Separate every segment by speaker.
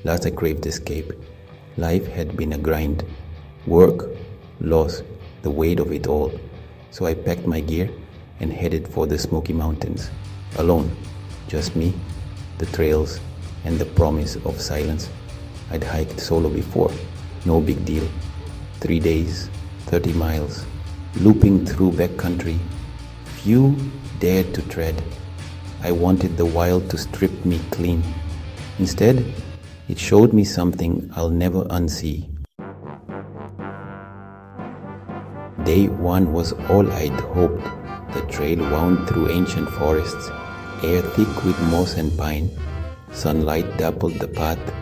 Speaker 1: Last I craved escape. Life had been a grind. Work, loss, the weight of it all. So I packed my gear and headed for the Smoky Mountains. Alone, just me, the trails, and the promise of silence. I'd hiked solo before, no big deal. 3 days, 30 miles, looping through backcountry. Few dared to tread. I wanted the wild to strip me clean. Instead, it showed me something I'll never unsee. Day one was all I'd hoped. The trail wound through ancient forests, air thick with moss and pine. Sunlight dappled the path,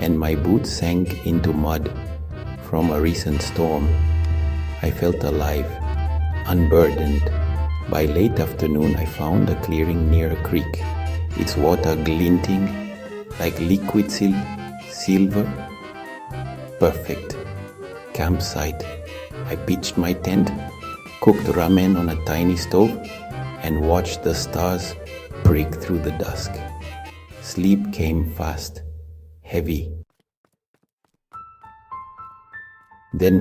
Speaker 1: and my boots sank into mud from a recent storm. I felt alive, unburdened. By late afternoon, I found a clearing near a creek, its water glinting like liquid silver. Perfect campsite. I pitched my tent, cooked ramen on a tiny stove, and watched the stars break through the dusk. Sleep came fast, heavy. Then,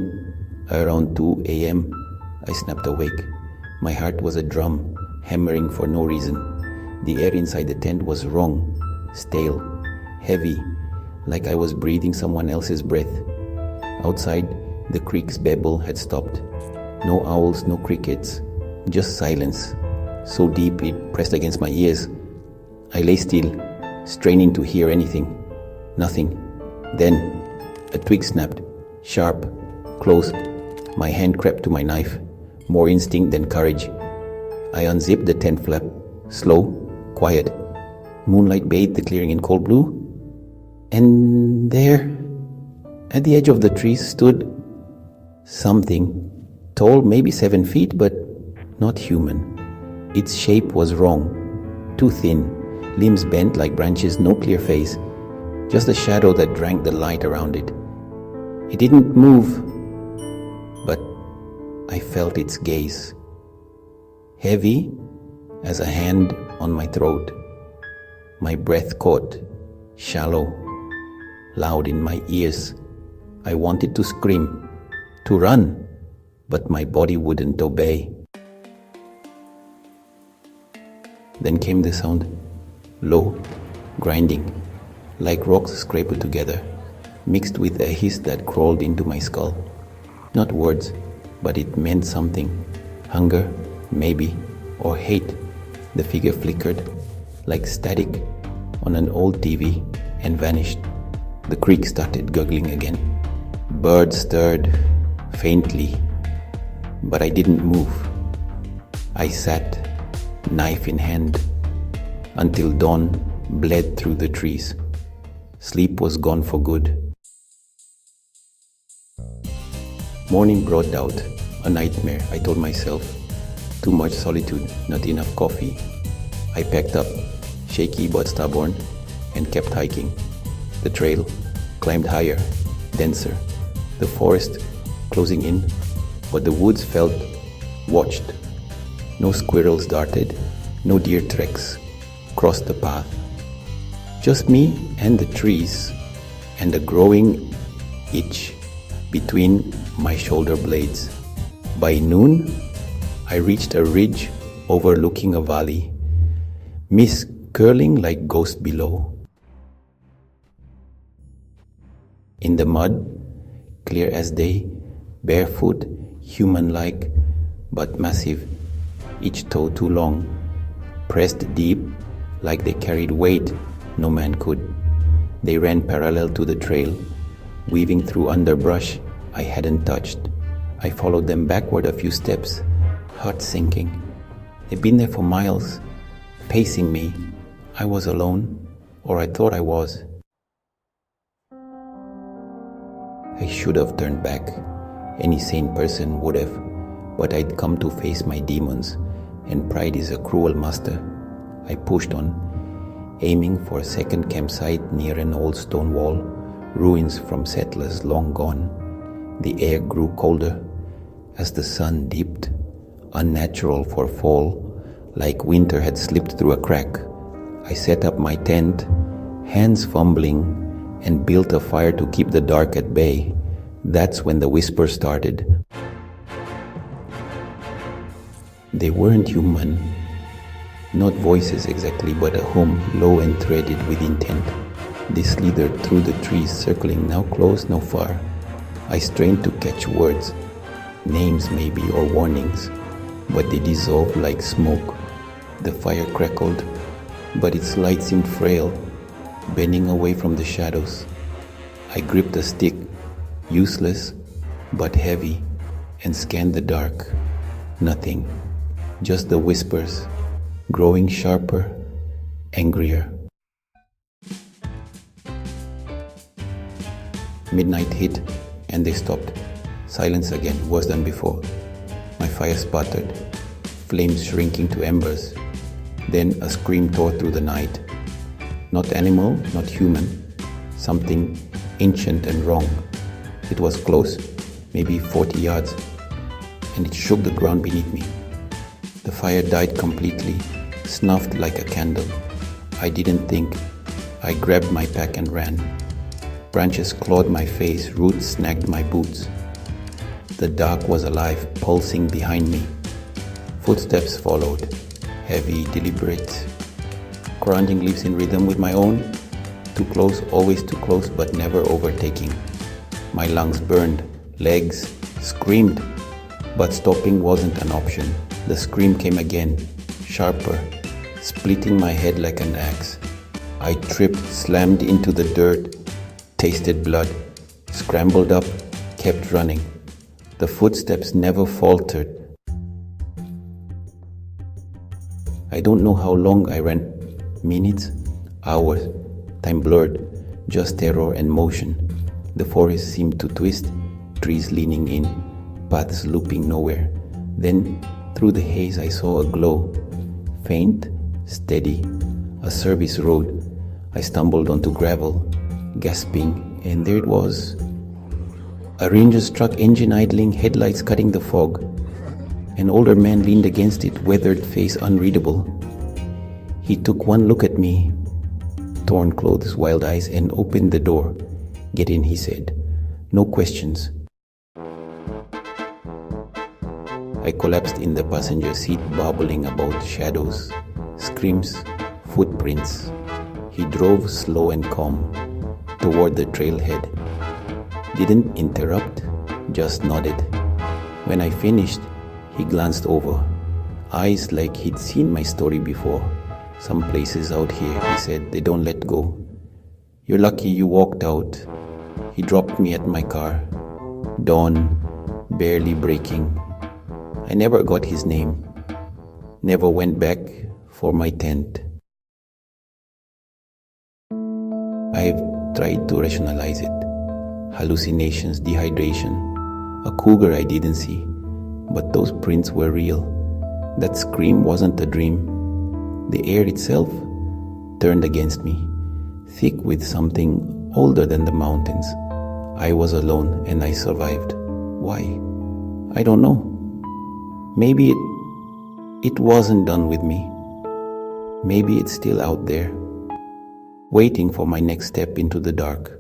Speaker 1: around 2 a.m., I snapped awake. My heart was a drum, hammering for no reason. The air inside the tent was wrong, stale, heavy, like I was breathing someone else's breath. Outside, the creek's babble had stopped. No owls, no crickets, just silence, so deep it pressed against my ears. I lay still, straining to hear anything. Nothing. Then, a twig snapped, sharp, close. My hand crept to my knife, more instinct than courage. I unzipped the tent flap, slow, quiet. Moonlight bathed the clearing in cold blue. And there, at the edge of the trees, stood something, tall, maybe 7 feet, but not human. Its shape was wrong, too thin, limbs bent like branches, no clear face, just a shadow that drank the light around it. It didn't move, but I felt its gaze, heavy as a hand on my throat. My breath caught, shallow, loud in my ears. I wanted to scream, to run, but my body wouldn't obey. Then came the sound, low, grinding, like rocks scraped together, mixed with a hiss that crawled into my skull. Not words, but it meant something. Hunger, maybe, or hate. The figure flickered, like static, on an old TV and vanished. The creek started gurgling again. Birds stirred, faintly, but I didn't move. I sat, knife in hand, until dawn bled through the trees. Sleep was gone for good. Morning brought doubt, a nightmare, I told myself. Too much solitude, not enough coffee. I packed up, shaky but stubborn, and kept hiking. The trail climbed higher, denser. The forest closing in, but the woods felt watched. No squirrels darted, no deer tracks crossed the path. Just me and the trees, and a growing itch between my shoulder blades. By noon, I reached a ridge overlooking a valley, mist curling like ghosts below. In the mud, clear as day, barefoot, human-like, but massive, each toe too long, pressed deep like they carried weight no man could. They ran parallel to the trail, weaving through underbrush I hadn't touched. I followed them backward a few steps, heart sinking. They'd been there for miles, pacing me. I was alone, or I thought I was. I should have turned back. Any sane person would have, but I'd come to face my demons, and pride is a cruel master. I pushed on, aiming for a second campsite near an old stone wall, ruins from settlers long gone. The air grew colder as the sun dipped, unnatural for fall, like winter had slipped through a crack. I set up my tent, hands fumbling, and built a fire to keep the dark at bay. That's when the whispers started. They weren't human, not voices exactly, but a hum, low and threaded with intent. They slithered through the trees, circling now close, now far. I strained to catch words, names maybe, or warnings, but they dissolved like smoke. The fire crackled, but its light seemed frail, bending away from the shadows. I gripped a stick, useless but heavy, and scanned the dark. Nothing, just the whispers, growing sharper, angrier. Midnight hit, and they stopped. Silence again, worse than before. My fire sputtered, flames shrinking to embers. Then a scream tore through the night. Not animal, not human. Something ancient and wrong. It was close, maybe 40 yards, and it shook the ground beneath me. The fire died completely, snuffed like a candle. I didn't think. I grabbed my pack and ran. Branches clawed my face, roots snagged my boots. The dark was alive, pulsing behind me. Footsteps followed, heavy, deliberate, crunching leaves in rhythm with my own. Too close, always too close, but never overtaking. My lungs burned, legs screamed, but stopping wasn't an option. The scream came again, sharper, splitting my head like an axe. I tripped, slammed into the dirt, tasted blood, scrambled up, kept running. The footsteps never faltered. I don't know how long I ran. Minutes? Hours? Time blurred. Just terror and motion. The forest seemed to twist, trees leaning in, paths looping nowhere. Then, through the haze, I saw a glow. Faint, steady, a service road. I stumbled onto gravel, gasping, and there it was. A ranger's truck, engine idling, headlights cutting the fog. An older man leaned against it, weathered face unreadable. He took one look at me, torn clothes, wild eyes, and opened the door. "Get in," he said. "No questions." I collapsed in the passenger seat, babbling about shadows, screams, footprints. He drove slow and calm toward the trailhead. Didn't interrupt, just nodded. When I finished, he glanced over, eyes like he'd seen my story before. "Some places out here," he said, "they don't let go. You're lucky you walked out." He dropped me at my car. Dawn, barely breaking. I never got his name. Never went back for my tent. I've tried to rationalize it. Hallucinations, dehydration, a cougar I didn't see. But those prints were real. That scream wasn't a dream. The air itself turned against me, thick with something older than the mountains. I was alone and I survived. Why? I don't know. Maybe it wasn't done with me. Maybe it's still out there, waiting for my next step into the dark.